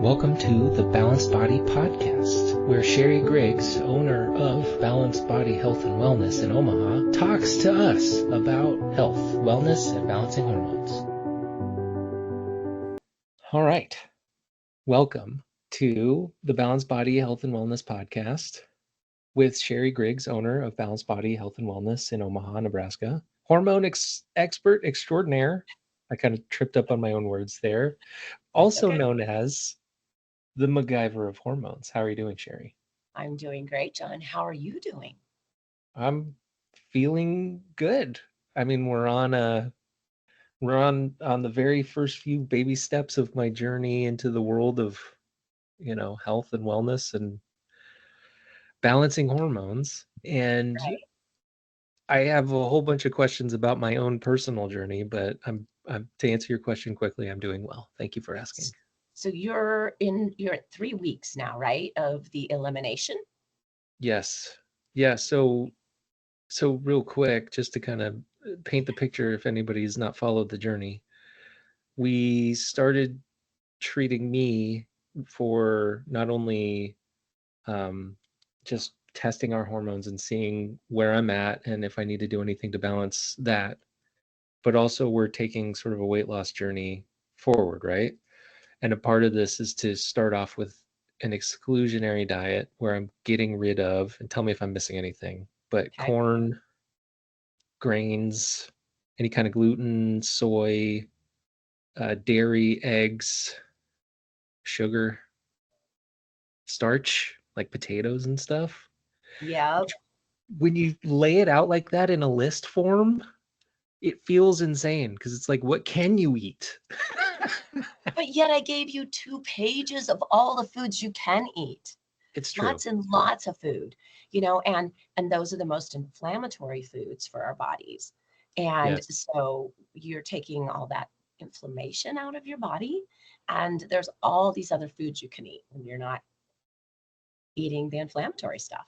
Welcome to the Balanced Body Podcast, where Sherri Griggs, owner of Balanced Body Health and Wellness in Omaha, talks to us about health, wellness, and balancing hormones. All right. Welcome to the Balanced Body Health and Wellness Podcast with Sherri Griggs, owner of Balanced Body Health and Wellness in Omaha, Nebraska. Hormone expert extraordinaire. I kind of tripped up on my own words there. Also known as the MacGyver of hormones. How are you doing, Sherri? I'm doing great, John. How are you doing? I'm feeling good. I mean, we're on the very first few baby steps of my journey into the world of, health and wellness and balancing hormones. And Right. I have a whole bunch of questions about my own personal journey, but I'm to answer your question quickly, I'm doing well. Thank you for asking. So you're at 3 weeks now, right, of the elimination? Yes. Yeah, so real quick, just to kind of paint the picture if anybody's not followed the journey, we started treating me for not only just testing our hormones and seeing where I'm at and if I need to do anything to balance that, but also we're taking sort of a weight loss journey forward, right? And a part of this is to start off with an exclusionary diet where I'm getting rid of, and tell me if I'm missing anything, but Okay. corn, grains, any kind of gluten, soy, dairy, eggs, sugar, starch, like potatoes and stuff. Yeah. When you lay it out like that in a list form, it feels insane because it's like, what can you eat? But yet I gave you 2 pages of all the foods you can eat. It's true. Lots and lots of food, and those are the most inflammatory foods for our bodies. And Yes. so you're taking all that inflammation out of your body, and there's all these other foods you can eat when you're not eating the inflammatory stuff.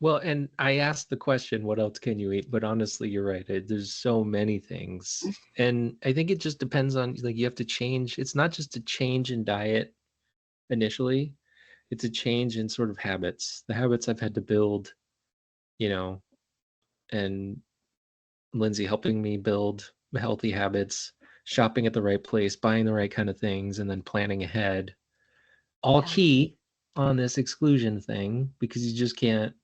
Well, and I asked the question, what else can you eat? But honestly, you're right. There's so many things. And I think it just depends on, like, you have to change. It's not just a change in diet initially, it's a change in sort of habits. The habits I've had to build, you know, and Lindsay helping me build healthy habits, shopping at the right place, buying the right kind of things, and then planning ahead. All Yeah. key on this exclusion thing because you just can't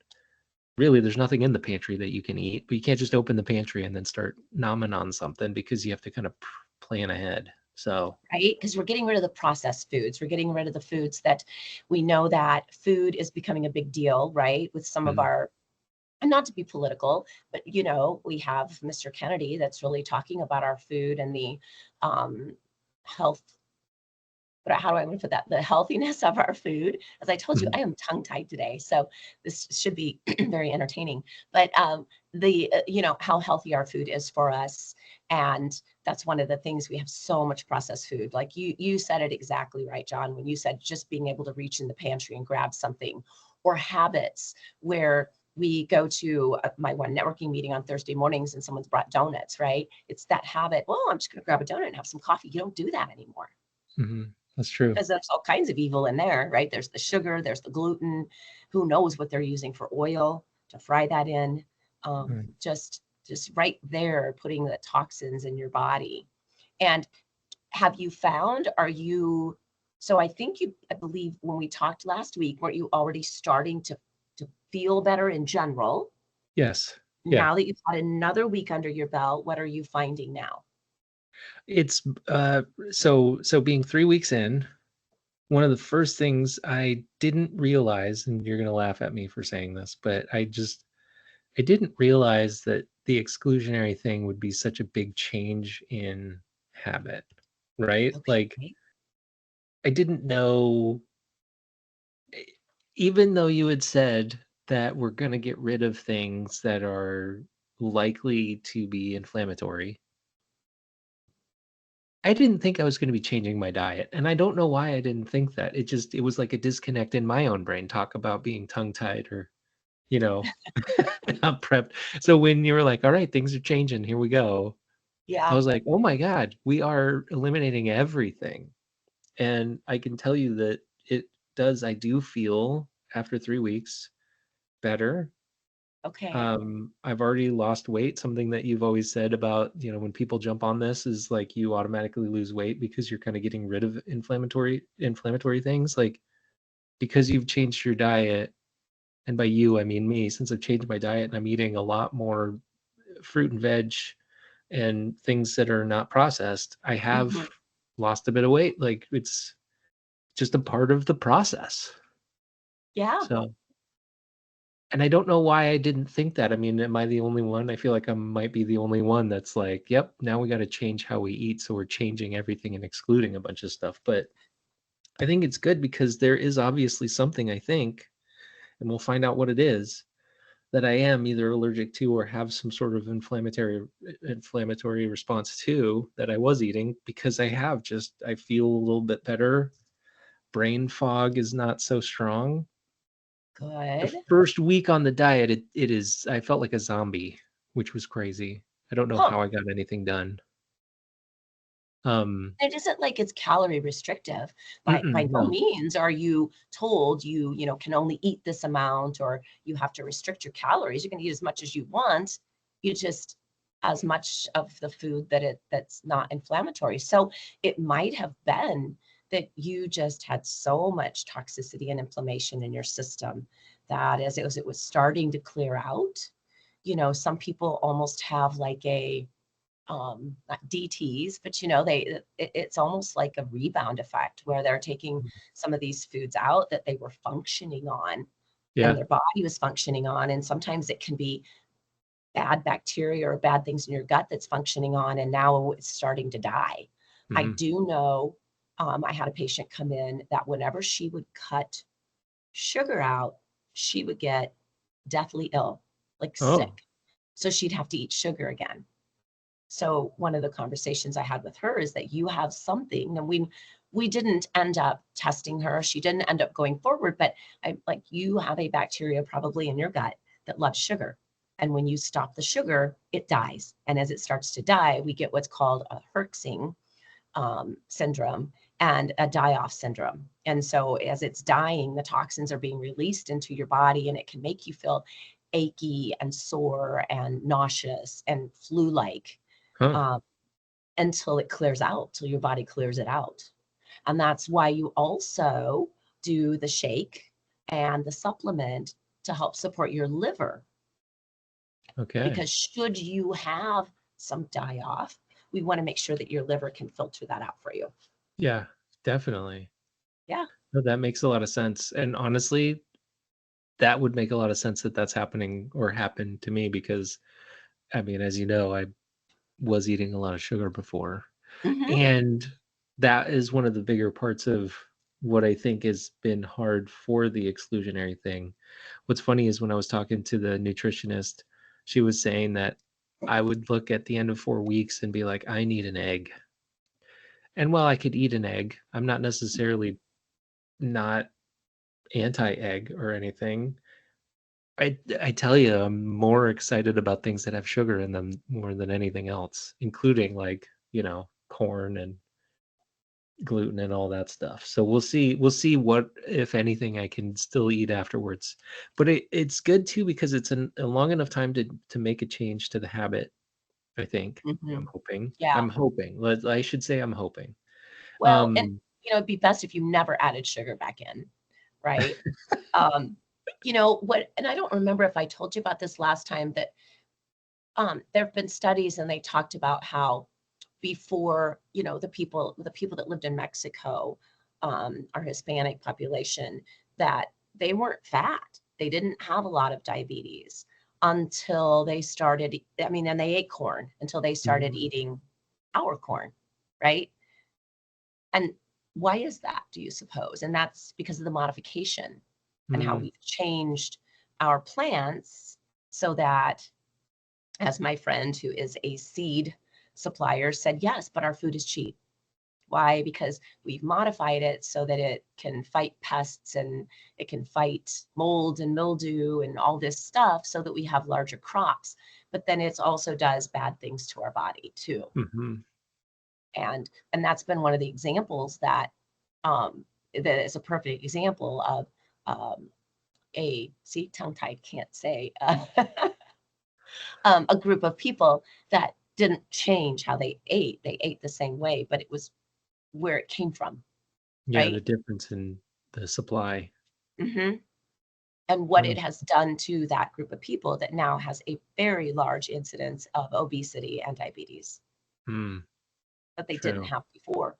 really, there's nothing in the pantry that you can eat, but you can't just open the pantry and then start nomming on something because you have to kind of plan ahead. So, Right? Because we're getting rid of the processed foods. We're getting rid of the foods that we know that food is becoming a big deal, right? With some of mm, our, and not to be political, but we have Mr. Kennedy that's really talking about our food and the health. But how do I want to put that? The healthiness of our food. As I told you, mhm. I am tongue tied today, so this should be very entertaining. But the how healthy our food is for us, and that's one of the things. We have so much processed food. Like you said it exactly right, John, when you said just being able to reach in the pantry and grab something, or habits where we go to my one networking meeting on Thursday mornings and someone's brought donuts, right? It's that habit. Well, I'm just going to grab a donut and have some coffee. You don't do that anymore That's true. because there's all kinds of evil in there, right? There's the sugar, there's the gluten. Who knows what they're using for oil to fry that in? Right. Just right there, putting the toxins in your body. And have you found? Are you? So I believe when we talked last week, weren't you already starting to feel better in general? Yes. Yeah. Now that you've had another week under your belt, what are you finding now? It's so being 3 weeks in, one of the first things I didn't realize, and you're gonna laugh at me for saying this, but I didn't realize that the exclusionary thing would be such a big change in habit, right? Like, Okay. I didn't know, even though you had said that we're going to get rid of things that are likely to be inflammatory, I didn't think I was going to be changing my diet. And I don't know why I didn't think that. It was like a disconnect in my own brain. Talk about being tongue tied or, you know, not prepped. So when you were like, all right, things are changing, here we go, I Yeah. was like, oh my God, we are eliminating everything. And I can tell you that it does. I do feel after 3 weeks better. Okay. I've already lost weight. Something that you've always said about, when people jump on this is like you automatically lose weight because you're kind of getting rid of inflammatory things. Like because you've changed your diet, and by you I mean me, since I've changed my diet and I'm eating a lot more fruit and veg and things that are not processed, I have Hmm. lost a bit of weight. Like it's just a part of the process. Yeah. So, and I don't know why I didn't think that. I mean, am I the only one? I feel like I might be the only one that's like, yep, now we got to change how we eat. So we're changing everything and excluding a bunch of stuff. But I think it's good because there is obviously something, I think, and we'll find out what it is, that I am either allergic to or have some sort of inflammatory response to that I was eating, because I feel a little bit better. Brain fog is not so strong. The Good. first week on the diet, I felt like a zombie, which was crazy. I don't know Huh. how I got anything done. Um, It isn't like it's calorie restrictive. By no no. means are you told you can only eat this amount, or you have to restrict your calories. You can eat as much as you want. You just as much of the food that's not inflammatory. So it might have been that you just had so much toxicity and inflammation in your system that as it was starting to clear out, some people almost have like a not DTs, but it's almost like a rebound effect where they're taking some of these foods out that they were functioning on and Yeah. their body was functioning on. And sometimes it can be bad bacteria or bad things in your gut that's functioning on, and now it's starting to die. I Hmm. do know, I had a patient come in that whenever she would cut sugar out, she would get deathly ill, like Oh, sick. So she'd have to eat sugar again. So one of the conversations I had with her is that you have something, and we didn't end up testing her. She didn't end up going forward, but I like you have a bacteria probably in your gut that loves sugar. And when you stop the sugar, it dies. And as it starts to die, we get what's called a Herxing syndrome and a die-off syndrome. And so as it's dying, the toxins are being released into your body, and it can make you feel achy and sore and nauseous and flu-like, huh. um, until it clears out, till your body clears it out. And that's why you also do the shake and the supplement to help support your liver. Okay. Because should you have some die off, we want to make sure that your liver can filter that out for you. Yeah, definitely. Yeah. No, that makes a lot of sense. And honestly, that would make a lot of sense that that's happening or happened to me because, I mean, as you know, I was eating a lot of sugar before. Hmm. And that is one of the bigger parts of what I think has been hard for the exclusionary thing. What's funny is when I was talking to the nutritionist, she was saying that I would look at the end of 4 weeks and be like, I need an egg. And while I could eat an egg, I'm not necessarily not anti-egg or anything. I tell you, I'm more excited about things that have sugar in them more than anything else, including like, corn and gluten and all that stuff. So we'll see what, if anything, I can still eat afterwards. But it's good too because it's a long enough time to make a change to the habit, I think. Hmm. I'm Yeah. hoping. I should say I'm hoping. Well, and Um, it'd be best if you never added sugar back in, right? Um, what, and I don't remember if I told you about this last time, that there have been studies and they talked about how before, the people that lived in Mexico, our Hispanic population, that they weren't fat. They didn't have a lot of diabetes until they started, I mean, and they ate corn until they started mm, eating our corn, right? And why is that, do you suppose? And that's because of the modification and how mm, we've changed our plants so that, as my friend who is a seed supplier said, yes, but our food is cheap. Why? Because we've modified it so that it can fight pests and it can fight mold and mildew and all this stuff so that we have larger crops. But then it also does bad things to our body too. mhm. And that's been one of the examples that that is a perfect example of see, tongue-tied, can't say, a group of people that didn't change how they ate. They ate the same way, but it was where it came from, Yeah, the right? difference in the supply. hmm And what Mm, it has done to that group of people that now has a very large incidence of obesity and diabetes mm, that they didn't true. have before.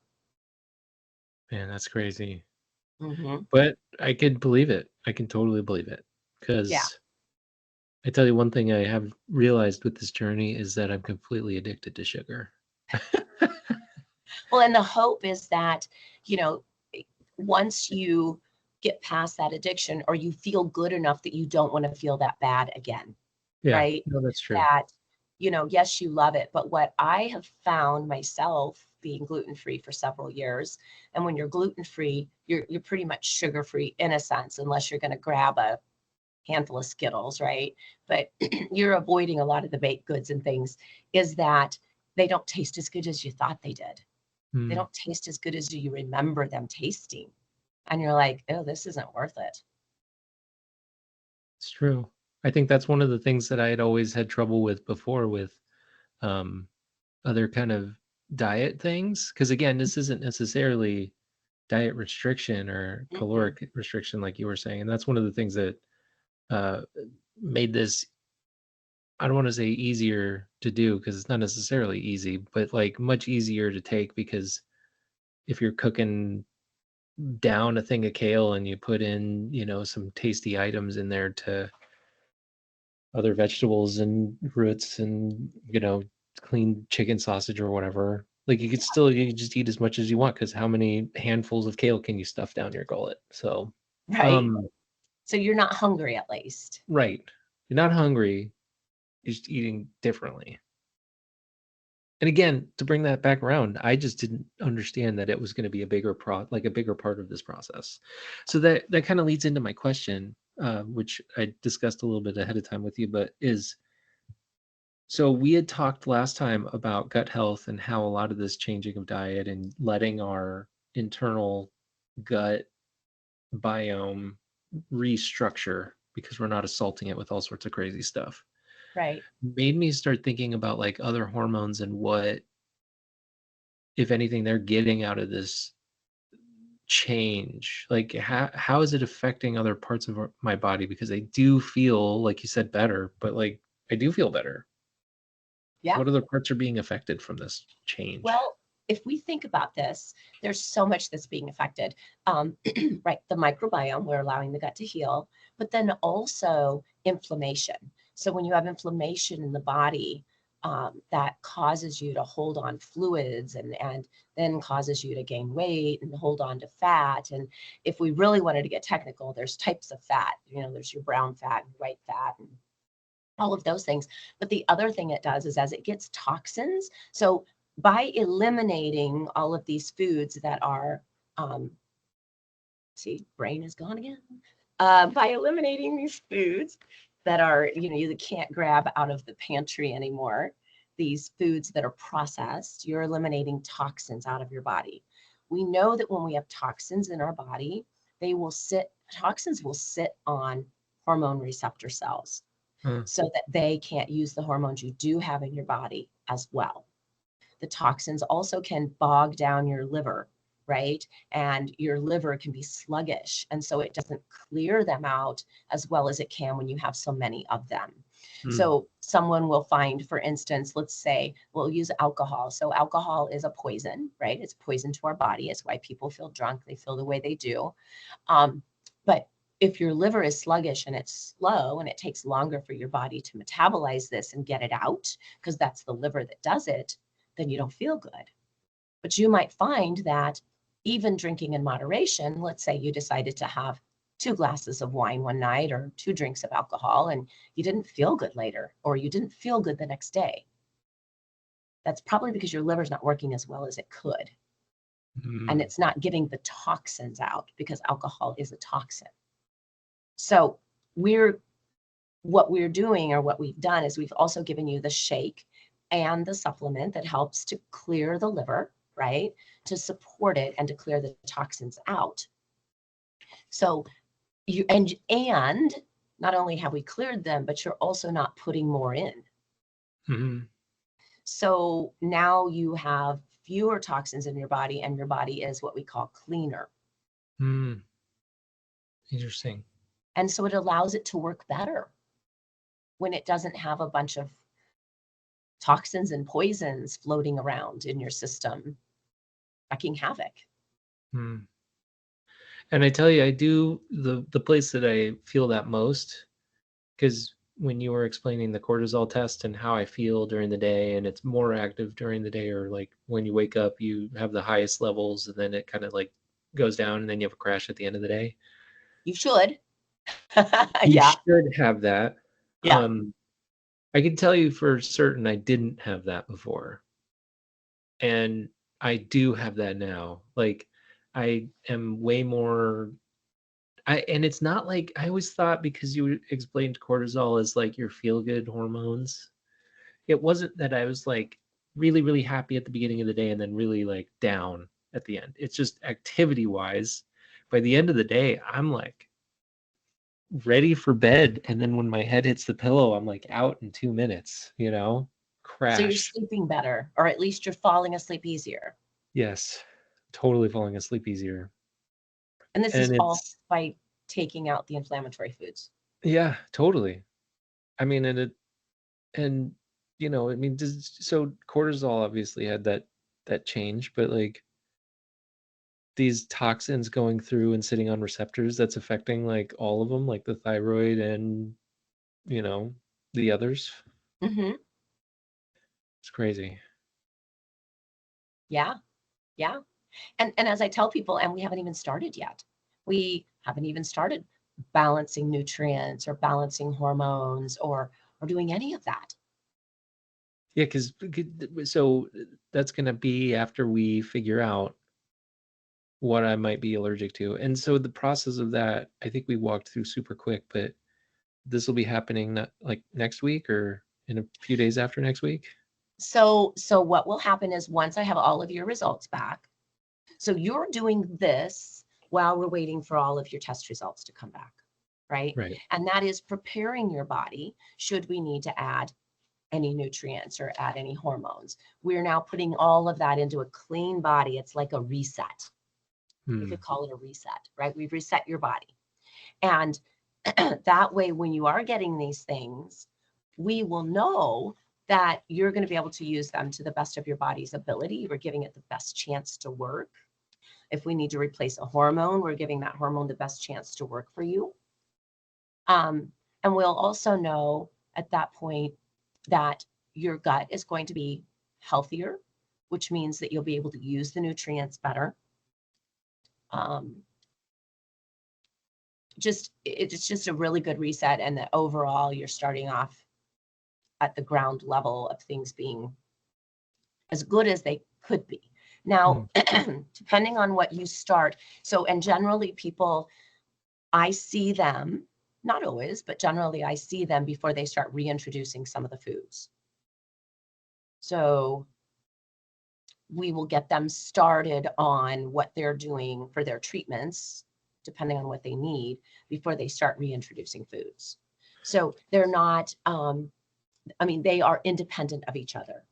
Man, that's crazy. hmm But I could believe it. I can totally believe it. Yeah. Because I tell you one thing I have realized with this journey is that I'm completely addicted to sugar. Well, and the hope is that, you know, once you get past that addiction or you feel good enough that you don't want to feel that bad again, Yeah, right? no, that's true. That, yes, you love it. But what I have found myself being gluten-free for several years, and when you're gluten-free, you're pretty much sugar-free in a sense, unless you're going to grab a handful of Skittles, right? But you're avoiding a lot of the baked goods and things, is that they don't taste as good as you thought they did. They Mm, don't taste as good as you remember them tasting. And you're like, oh, this isn't worth it. it's true. I think that's one of the things that I had always had trouble with before with um, other kind of diet things. Because again, this isn't necessarily diet restriction or Mm-mm. caloric restriction, like you were saying. And that's one of the things that uh, made this, I don't want to say easier to do because it's not necessarily easy, but like much easier to take because if you're cooking down a thing of kale and you put in, some tasty items in there to other vegetables and roots and, clean chicken sausage or whatever. Like you could just eat as much as you want because how many handfuls of kale can you stuff down your gullet? So, Right. um, So you're not hungry at least. right. You're not hungry, you're just eating differently. And again, to bring that back around, I just didn't understand that it was going to be a bigger part of this process. So that kind of leads into my question, which I discussed a little bit ahead of time with you, but is so we had talked last time about gut health and how a lot of this changing of diet and letting our internal gut biome restructure because we're not assaulting it with all sorts of crazy stuff Right. made me start thinking about like other hormones and what, if anything, they're getting out of this change. Like how is it affecting other parts of my body? Because I do feel, like you said, better, but like I do feel better. Yeah. What other parts are being affected from this change? Well, if we think about this, there's so much that's being affected. Right. The microbiome, we're allowing the gut to heal, but then also inflammation. So when you have inflammation in the body, that causes you to hold on fluids and then causes you to gain weight and hold on to fat. And if we really wanted to get technical, there's types of fat. There's your brown fat and white fat and all of those things. But the other thing it does is as it gets toxins, so by eliminating all of these foods that are, um, see, brain is gone again. By eliminating these foods that are, you can't grab out of the pantry anymore, these foods that are processed, you're eliminating toxins out of your body. We know that when we have toxins in our body, toxins will sit on hormone receptor cells Huh. so that they can't use the hormones you do have in your body as well. The toxins also can bog down your liver, right? And your liver can be sluggish. And so it doesn't clear them out as well as it can when you have so many of them. Mm, So someone will find, for instance, let's say we'll use alcohol. So alcohol is a poison, right? It's poison to our body. It's why people feel drunk. They feel the way they do. Um, but if your liver is sluggish and it's slow and it takes longer for your body to metabolize this and get it out, because that's the liver that does it, then you don't feel good. But you might find that even drinking in moderation, let's say you decided to have 2 glasses of wine one night or 2 drinks of alcohol and you didn't feel good later or you didn't feel good the next day. That's probably because your liver's not working as well as it could. And mm, it's not getting the toxins out because alcohol is a toxin. So we're what we're doing or what we've done is we've also given you the shake and the supplement that helps to clear the liver. right? To support it and to clear the toxins out. So and not only have we cleared them, but you're also not putting more in. Mm-hmm. So now you have fewer toxins in your body, and your body is what we call cleaner. Mm. Interesting. And so it allows it to work better when it doesn't have a bunch of toxins and poisons floating around in your system, wreaking havoc. Mm. And I tell you, I do the place that I feel that most, because when you were explaining the cortisol test and how I feel during the day, and it's more active during the day, or like when you wake up, you have the highest levels, and then it kind of like goes down, and then you have a crash at the end of the day. You should. You Yeah. should have that. Yeah. I can tell you for certain I didn't have that before. And I do have that now. Like I am way more and it's not like I always thought, because you explained cortisol as like your feel good hormones. It wasn't that I was like really, really happy at the beginning of the day and then really like down at the end. It's just activity wise. By the end of the day, I'm like ready for bed. And then when my head hits the pillow, I'm like out in 2 minutes, So you're crash. sleeping better, or at least you're falling asleep easier. Yes, totally falling asleep easier. And this is And all it's, by taking out the inflammatory foods. yeah, totally. I mean, and I mean, so cortisol obviously had that change, but like these toxins going through and sitting on receptors, that's affecting like all of them, like the thyroid and you know the others. Mm-hmm. It's crazy. Yeah. Yeah. And as I tell people, and we haven't even started yet. We haven't even started balancing nutrients or balancing hormones or doing any of that. Yeah, because so that's gonna be after we figure out what I might be allergic to. And so the process of that, I think we walked through super quick, but this will be happening not like next week or in a few days after next week. So what will happen is once I have all of your results back, so you're doing this while we're waiting for all of your test results to come back, right? Right. And that is preparing your body should we need to add any nutrients or add any hormones. We're now putting all of that into a clean body. It's like a reset. You Hmm. could call it a reset, right? We've reset your body. And that way, when you are getting these things, we will know that you're going to be able to use them to the best of your body's ability. We're giving it the best chance to work. If we need to replace a hormone, we're giving that hormone the best chance to work for you. And we'll also know at that point that your gut is going to be healthier, which means that you'll be able to use the nutrients better. Um, it's just a really good reset, and that overall you're starting off at the ground level of things being as good as they could be. Hmm. Now, depending on what you start, and generally people, I see them, not always, but generally I see them before they start reintroducing some of the foods. So we will get them started on what they're doing for their treatments, depending on what they need, before they start reintroducing foods. So they're not, they are independent of each other.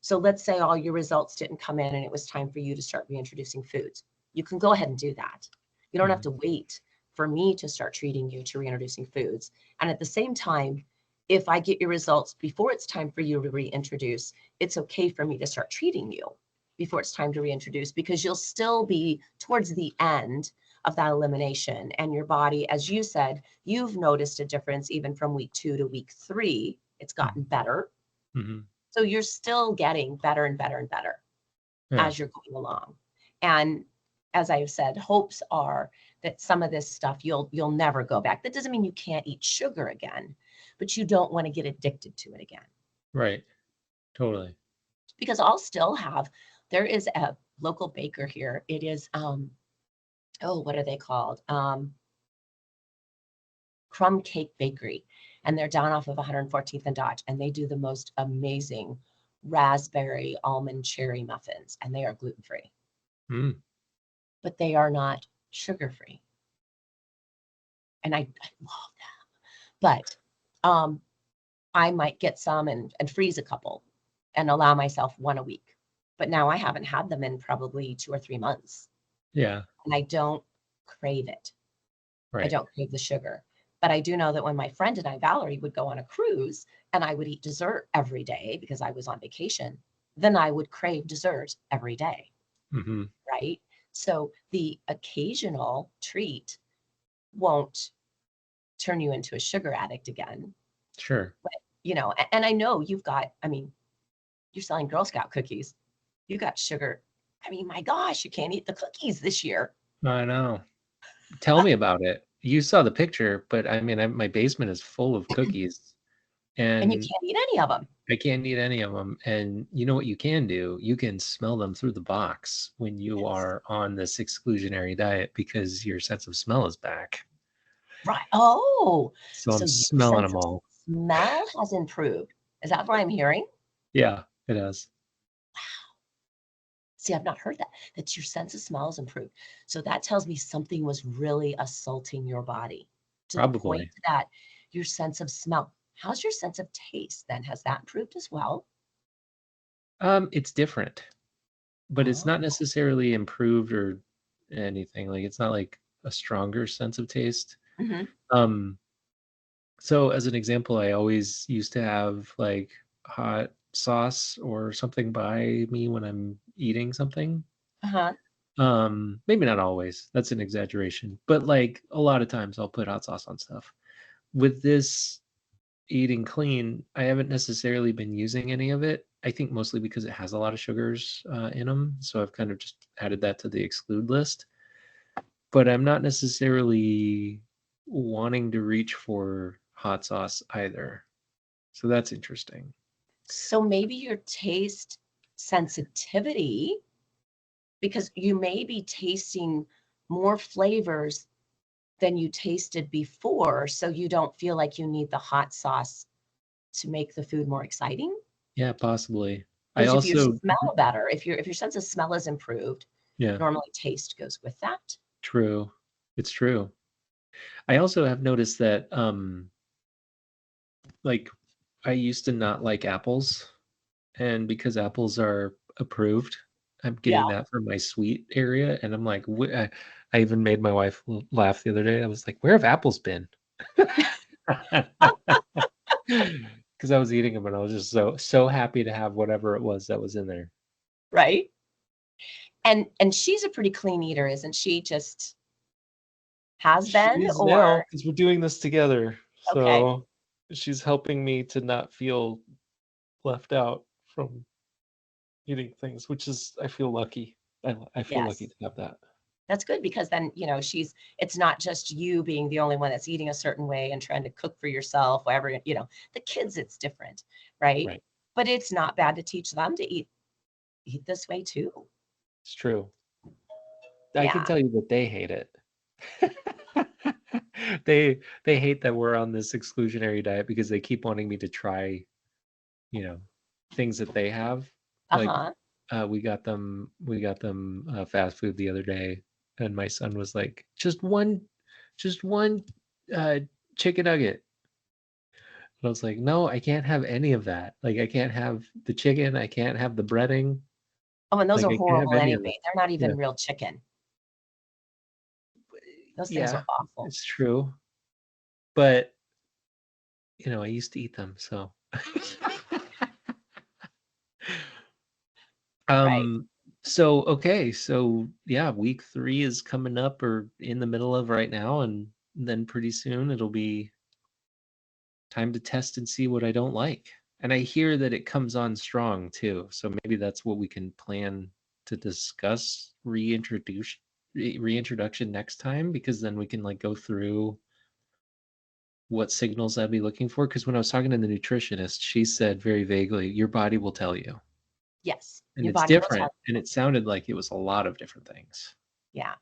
So let's say all your results didn't come in and it was time for you to start reintroducing foods. You can go ahead and do that. You don't have to wait for me to start treating you to reintroducing foods. And at the same time, if I get your results before it's time for you to reintroduce, it's okay for me to start treating you before it's time to reintroduce, because you'll still be towards the end of that elimination. And your body, as you said, you've noticed a difference even from week 2 to week 3. It's gotten better. Mm-hmm. So you're still getting better and better and better Yeah. as you're going along. And as I've said, hopes are that some of this stuff you'll never go back. That doesn't mean you can't eat sugar again, but you don't want to get addicted to it again. Right. Totally. Because I'll still have, there is a local baker here. It is what are they called? Crumb Cake Bakery. And they're down off of 114th and Dodge. And they do the most amazing raspberry almond cherry muffins, and they are gluten-free, Mm, but they are not sugar-free. And I love that. But I might get some and freeze a couple and allow myself one a week. But now I haven't had them in probably 2 or 3 months, yeah, and I don't crave it. I right. don't crave the sugar. But I do know that when my friend and I, Valerie, would go on a cruise and I would eat dessert every day because I was on vacation, then I would crave dessert every day, Hmm. right? So the occasional treat won't turn you into a sugar addict again. Sure. But, and I know you've got, I mean, you're selling Girl Scout cookies. You got sugar. I mean, my gosh, you can't eat the cookies this year. I know. Tell me about it. You saw the picture, but I mean, my basement is full of cookies, And you and can't eat any of them. I can't eat any of them. And you know what you can do? You can smell them through the box when you Yes. are on this exclusionary diet because your sense of smell is back. Right. Oh, So so I'm your smelling sense them of all. smell has improved. Is that what I'm hearing? Yeah, it is. See, I've not heard that. That your sense of smell has improved. So that tells me something was really assaulting your body to the point Probably. that your sense of smell. How's your sense of taste then? Has that improved as well? It's different, but it's Oh, not necessarily improved or anything. Like it's not like a stronger sense of taste. hmm Um, so as an example, I always used to have like hot sauce or something by me when I'm eating something. uh-huh. Maybe not always. That's an exaggeration, but like a lot of times I'll put hot sauce on stuff. With this eating clean, I haven't necessarily been using any of it. I think mostly because it has a lot of sugars in them, so I've kind of just added that to the exclude list. But I'm not necessarily wanting to reach for hot sauce either. So that's interesting. So maybe your taste sensitivity, because you may be tasting more flavors than you tasted before, so you don't feel like you need the hot sauce to make the food more exciting. Yeah, possibly. I Because if you also, smell better, if your sense of smell is improved, yeah, normally taste goes with that. true. It's true. I also have noticed that like I used to not like apples, and because apples are approved, I'm Yeah. getting that from my sweet area, and I'm like, I even made my wife laugh the other day. I was like, "Where have apples been?" Because I was eating them, and I was just so happy to have whatever it was that was in there. Right. And she's a pretty clean eater, isn't she? Just has been, She's now or because we're doing this together, okay. so she's helping me to not feel left out from eating things, which is I feel lucky. I feel lucky Yes. to have that. That's good because then, it's not just you being the only one that's eating a certain way and trying to cook for yourself, whatever, the kids, it's different, right? Right. But it's not bad to teach them to eat this way too. It's true. I can Yeah. tell you that they hate it. They hate that we're on this exclusionary diet because they keep wanting me to try, you know, things that they have. Like Uh-huh. we got them fast food the other day, and my son was like, just one uh chicken nugget. And I was like, no, I can't have any of that. Like I can't have the chicken, I can't have the breading, Oh, and those like are I can't have horrible any of it. anyway. They're not Yeah. even real chicken. Those things Yeah, are awful. it's true. But I used to eat them, so Right. um so okay, so yeah, week 3 is coming up or in the middle of right now, and then pretty soon it'll be time to test and see what I don't like. And I hear that it comes on strong too, so maybe that's what we can plan to discuss reintroduction next time, because then we can like go through what signals I'd be looking for. Because when I was talking to the nutritionist, she said very vaguely, your body will tell you. Yes. And Your it's body will tell different, and it sounded like it was a lot of different things. you. Yeah.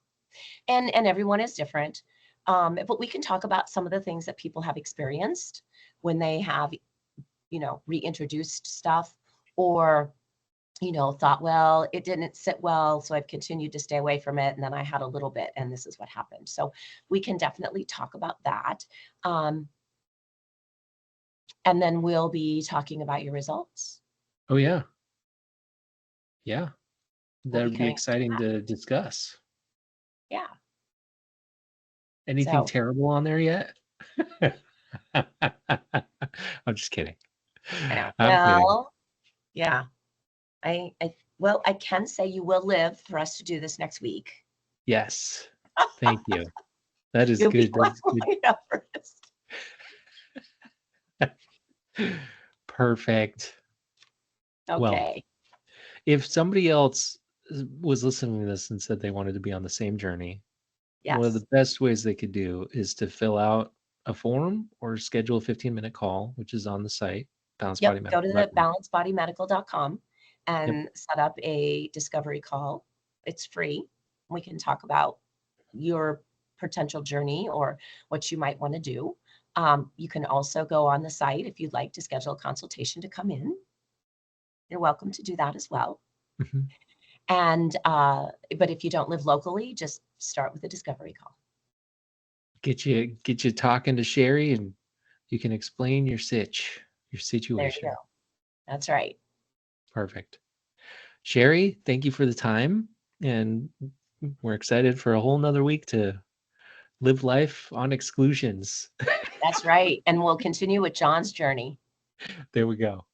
And everyone is different. But we can talk about some of the things that people have experienced when they have, reintroduced stuff, or thought, well, it didn't sit well, so I've continued to stay away from it, and then I had a little bit, and this is what happened. So we can definitely talk about that. And then we'll be talking about your results. Oh yeah. Yeah. We'll That be would be coming up to exciting that. to discuss. Yeah. Anything So terrible on there yet? I'm just kidding. I know. I'm kidding. Well, yeah. Well, I can say you will live for us to do this next week. Yes. Thank you. That is You'll be good. That's good. my Everest. Perfect. Well, Okay. if somebody else was listening to this and said they wanted to be on the same journey, one of Yes. the best ways they could do is to fill out a form or schedule a 15-minute call, which is on the site, Yep. Go to the balancedbodymedical.com. balancedbodymedical.com Yep. and set up a discovery call. It's free. We can talk about your potential journey or what you might want to do. You can also go on the site if you'd like to schedule a consultation to come in. You're welcome to do that as well. Mhm. And but if you don't live locally, just start with a discovery call. Get you talking to Sherri, and you can explain your There you situation. go. That's right. Perfect. Sherri, thank you for the time, and we're excited for a whole nother week to live life on exclusions. That's right. And we'll continue with John's journey. There we go.